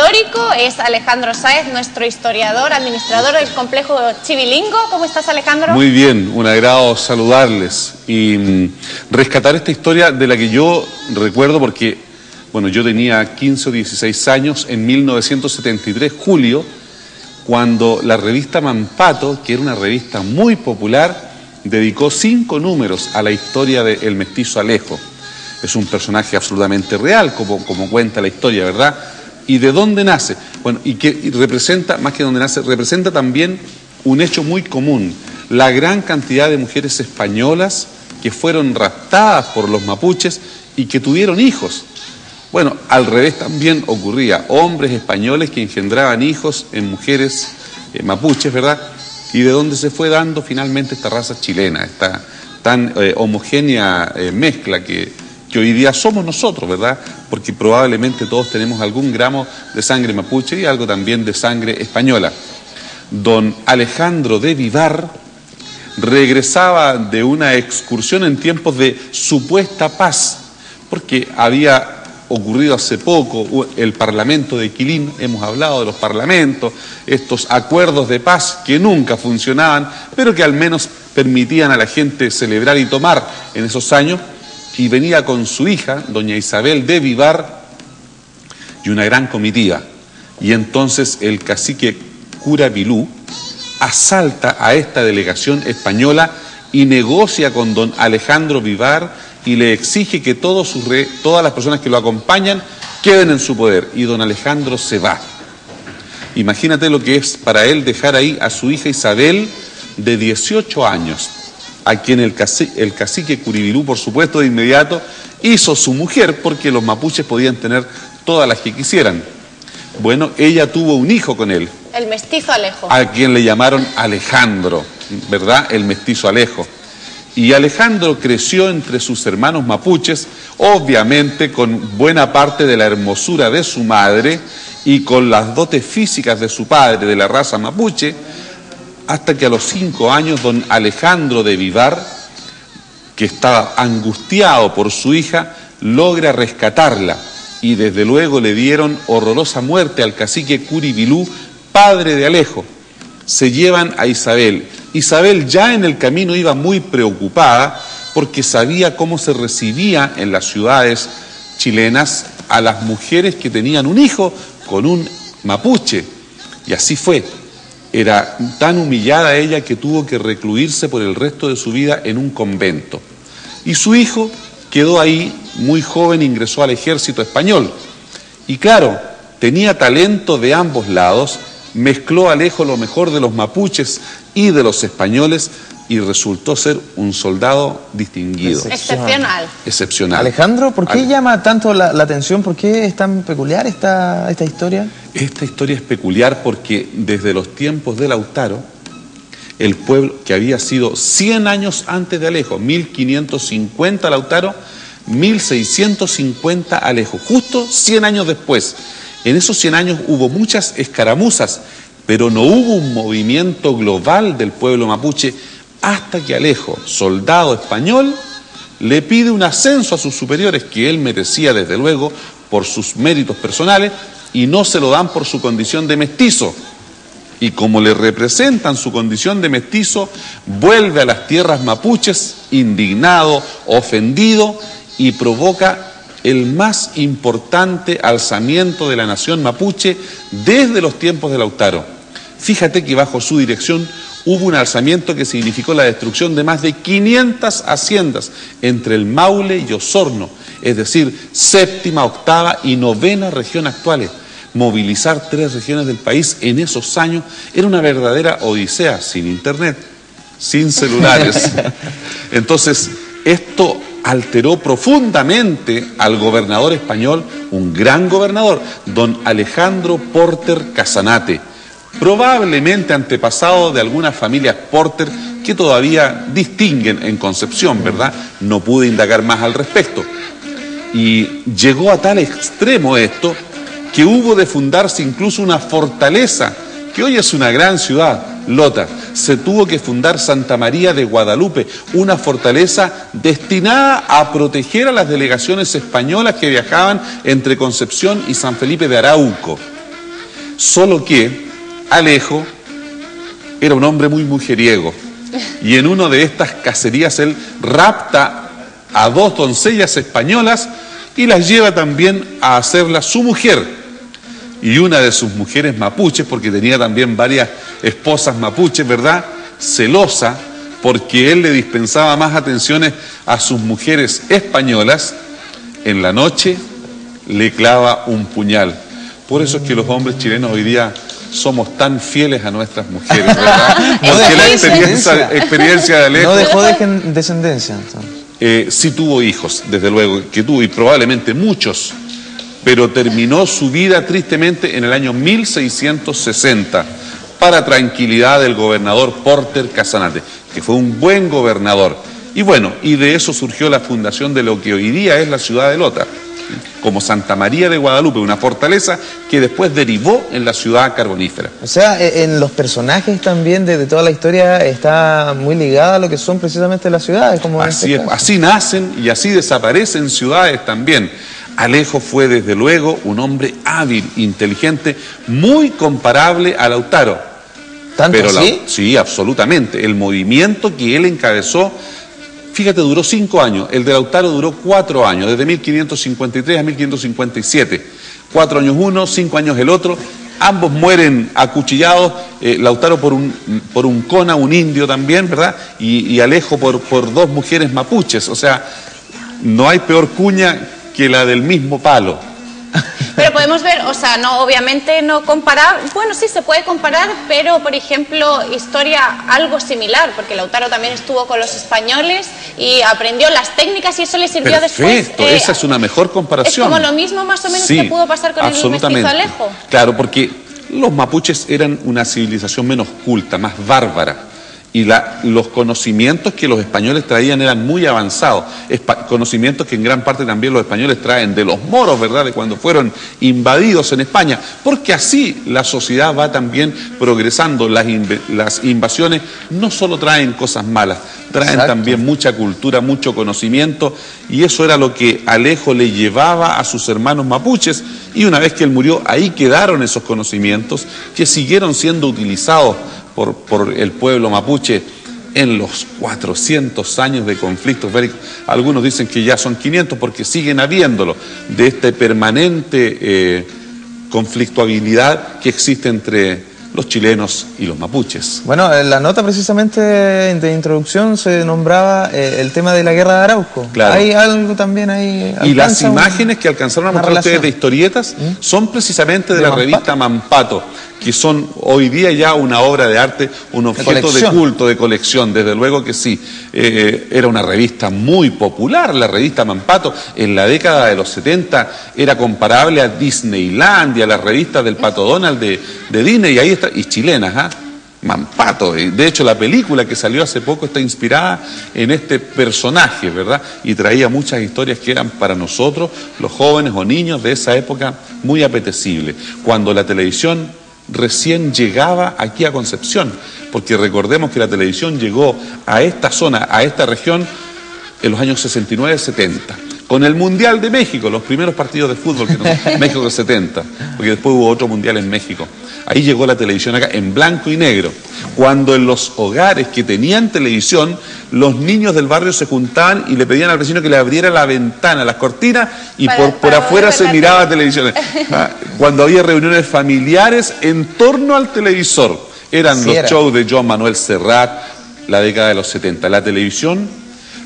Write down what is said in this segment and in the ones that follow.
histórico, es Alejandro Sáez, nuestro historiador, administrador del complejo Chivilingo. ¿Cómo estás, Alejandro? Muy bien, un agrado saludarles y rescatar esta historia de la que yo recuerdo porque, bueno, yo tenía 15 o 16 años en 1973, julio, cuando la revista Mampato, que era una revista muy popular, dedicó 5 números a la historia del mestizo Alejo. Es un personaje absolutamente real, como cuenta la historia, ¿verdad? ¿Y de dónde nace? Bueno, y representa, más que dónde nace, representa también un hecho muy común. La gran cantidad de mujeres españolas que fueron raptadas por los mapuches y que tuvieron hijos. Bueno, al revés también ocurría. Hombres españoles que engendraban hijos en mujeres mapuches, ¿verdad? Y de dónde se fue dando finalmente esta raza chilena, esta tan homogénea mezcla que hoy día somos nosotros, ¿verdad? Porque probablemente todos tenemos algún gramo de sangre mapuche y algo también de sangre española. Don Alejandro de Vivar regresaba de una excursión en tiempos de supuesta paz, porque había ocurrido hace poco el Parlamento de Quilín, hemos hablado de los parlamentos, estos acuerdos de paz que nunca funcionaban, pero que al menos permitían a la gente celebrar y tomar en esos años. Y venía con su hija, doña Isabel de Vivar, y una gran comitiva. Y entonces el cacique Curavilú asalta a esta delegación española y negocia con don Alejandro Vivar y le exige que todas las personas que lo acompañan queden en su poder. Y don Alejandro se va. Imagínate lo que es para él dejar ahí a su hija Isabel de 18 años. A quien el cacique Curavilú, por supuesto, de inmediato hizo su mujer, porque los mapuches podían tener todas las que quisieran. Bueno, ella tuvo un hijo con él. El mestizo Alejo. A quien le llamaron Alejandro, ¿verdad? El mestizo Alejo. Y Alejandro creció entre sus hermanos mapuches, obviamente con buena parte de la hermosura de su madre y con las dotes físicas de su padre, de la raza mapuche, hasta que a los 5 años don Alejandro de Vivar, que estaba angustiado por su hija, logra rescatarla y desde luego le dieron horrorosa muerte al cacique Curavilú, padre de Alejo. Se llevan a Isabel. Isabel ya en el camino iba muy preocupada porque sabía cómo se recibía en las ciudades chilenas a las mujeres que tenían un hijo con un mapuche. Y así fue. Era tan humillada ella que tuvo que recluirse por el resto de su vida en un convento. Y su hijo quedó ahí, muy joven, ingresó al ejército español. Y claro, tenía talento de ambos lados, mezcló Alejo lo mejor de los mapuches y de los españoles y resultó ser un soldado distinguido. Excepcional. Alejandro, ¿por qué llama tanto la atención? ¿Por qué es tan peculiar esta historia? Esta historia es peculiar porque desde los tiempos de Lautaro, el pueblo que había sido 100 años antes de Alejo, 1550 Lautaro, 1650 Alejo, justo 100 años después. En esos 100 años hubo muchas escaramuzas, pero no hubo un movimiento global del pueblo mapuche hasta que Alejo, soldado español, le pide un ascenso a sus superiores, que él merecía desde luego por sus méritos personales, y no se lo dan por su condición de mestizo. Y como le representan su condición de mestizo, vuelve a las tierras mapuches indignado, ofendido, y provoca el más importante alzamiento de la nación mapuche desde los tiempos de Lautaro. Fíjate que bajo su dirección hubo un alzamiento que significó la destrucción de más de 500 haciendas entre el Maule y Osorno, es decir, 7ª, 8ª y 9ª región actuales. Movilizar 3 regiones del país en esos años era una verdadera odisea, sin internet, sin celulares. Entonces, esto alteró profundamente al gobernador español, un gran gobernador, don Alejandro Porter Casanate, probablemente antepasado de algunas familias Porter que todavía distinguen en Concepción, ¿verdad? No pude indagar más al respecto. Y llegó a tal extremo esto que hubo de fundarse incluso una fortaleza, que hoy es una gran ciudad, Lota. Se tuvo que fundar Santa María de Guadalupe, una fortaleza destinada a proteger a las delegaciones españolas que viajaban entre Concepción y San Felipe de Arauco. Solo que Alejo era un hombre muy mujeriego y en una de estas cacerías él rapta a 2 doncellas españolas y las lleva también a hacerla su mujer. Y una de sus mujeres mapuches, porque tenía también varias esposas mapuches, ¿verdad?, celosa porque él le dispensaba más atenciones a sus mujeres españolas, en la noche le clava un puñal. Por eso es que los hombres chilenos hoy día somos tan fieles a nuestras mujeres, ¿verdad? Porque la experiencia de Alejo... No dejó descendencia, entonces. Sí tuvo hijos, desde luego que tuvo, y probablemente muchos, pero terminó su vida tristemente en el año 1660, para tranquilidad del gobernador Porter Casanate, que fue un buen gobernador. Y bueno, y de eso surgió la fundación de lo que hoy día es la ciudad de Lota, como Santa María de Guadalupe, una fortaleza que después derivó en la ciudad carbonífera. O sea, en los personajes también de toda la historia está muy ligada a lo que son precisamente las ciudades. Como así es, así nacen y así desaparecen ciudades también. Alejo fue desde luego un hombre hábil, inteligente, muy comparable a Lautaro. ¿Tanto así? Sí, absolutamente. El movimiento que él encabezó, fíjate, duró 5 años. El de Lautaro duró 4 años, desde 1553 a 1557. 4 años uno, 5 años el otro. Ambos mueren acuchillados, Lautaro por un cona, un indio también, ¿verdad? Y Alejo por 2 mujeres mapuches. O sea, no hay peor cuña que la del mismo palo. Pero podemos ver, o sea, no, obviamente no comparar, bueno, sí se puede comparar, pero por ejemplo, historia algo similar, porque Lautaro también estuvo con los españoles y aprendió las técnicas y eso le sirvió después. Perfecto, esa es una mejor comparación. Es como lo mismo más o menos que pudo pasar con el mestizo Alejo. Claro, porque los mapuches eran una civilización menos culta, más bárbara. Y los conocimientos que los españoles traían eran muy avanzados, conocimientos que en gran parte también los españoles traen de los moros, ¿verdad?, de cuando fueron invadidos en España, porque así la sociedad va también progresando. Las invasiones no solo traen cosas malas, traen también mucha cultura, mucho conocimiento, y eso era lo que Alejo le llevaba a sus hermanos mapuches, y una vez que él murió, ahí quedaron esos conocimientos que siguieron siendo utilizados por el pueblo mapuche en los 400 años de conflictos bélicos. Algunos dicen que ya son 500 porque siguen habiéndolo, de esta permanente conflictuabilidad que existe entre los chilenos y los mapuches. Bueno, en la nota precisamente de introducción se nombraba el tema de la guerra de Arauco. Claro. Hay algo también ahí. Y las imágenes que alcanzaron a mostrar ustedes de historietas son precisamente de la revista Mampato, que son hoy día ya una obra de arte, un objeto de culto, de colección, desde luego que sí. Era una revista muy popular, la revista Mampato. En la década de los 70 era comparable a Disneylandia, a las revistas del Pato Donald de Disney, y ahí está, y chilenas, Mampato. De hecho, la película que salió hace poco está inspirada en este personaje, ¿verdad? Y traía muchas historias que eran para nosotros, los jóvenes o niños de esa época, muy apetecibles. Cuando la televisión recién llegaba aquí a Concepción, porque recordemos que la televisión llegó a esta zona, a esta región, en los años 69-70, con el Mundial de México, los primeros partidos de fútbol, México 70, porque después hubo otro Mundial en México. Ahí llegó la televisión acá, en blanco y negro. Cuando en los hogares que tenían televisión, los niños del barrio se juntaban y le pedían al vecino que le abriera la ventana, las cortinas, y por afuera se miraba televisión. Cuando había reuniones familiares en torno al televisor, eran los shows de Joan Manuel Serrat, la década de los 70. La televisión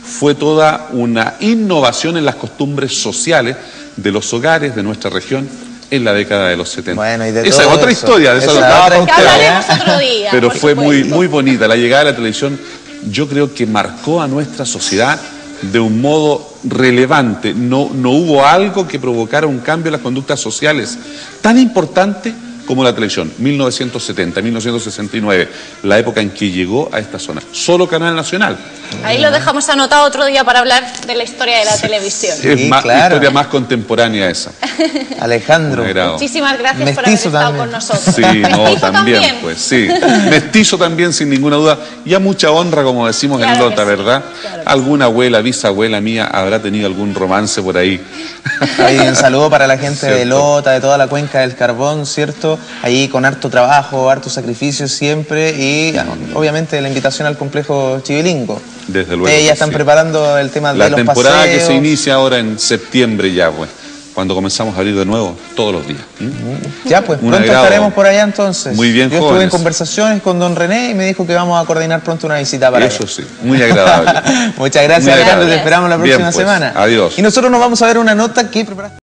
fue toda una innovación en las costumbres sociales de los hogares de nuestra región en la década de los 70. Bueno, y de esa es otra historia, de eso lo hablaremos otro día. Pero fue muy bonita. La llegada de la televisión, yo creo que marcó a nuestra sociedad de un modo relevante. No hubo algo que provocara un cambio en las conductas sociales tan importante como la televisión. 1970, 1969, la época en que llegó a esta zona. Solo Canal Nacional. Ahí lo dejamos anotado otro día para hablar de la historia de la televisión. Es historia más contemporánea esa. Alejandro, muchísimas gracias por haber estado con nosotros. Sí, no, también, pues sí. Mestizo también, sin ninguna duda. Y a mucha honra, como decimos en Lota, ¿verdad? Claro, alguna abuela, bisabuela mía habrá tenido algún romance por ahí. Un saludo para la gente de Lota, de toda la cuenca del Carbón, ¿cierto? preparando, ahí con harto trabajo, harto sacrificio siempre, y obviamente la invitación al complejo Chivilingo. Desde luego. Ya están preparando el tema de los paseos. La temporada que se inicia ahora en septiembre ya, pues, cuando comenzamos a abrir de nuevo todos los días. Ya, pues, pronto estaremos por allá entonces. Muy bien, Yo estuve en conversaciones con don René y me dijo que vamos a coordinar pronto una visita para allá. Eso sí, muy agradable. Muchas gracias, Alejandro, te esperamos la próxima semana. Adiós. Y nosotros nos vamos a ver una nota que preparaste.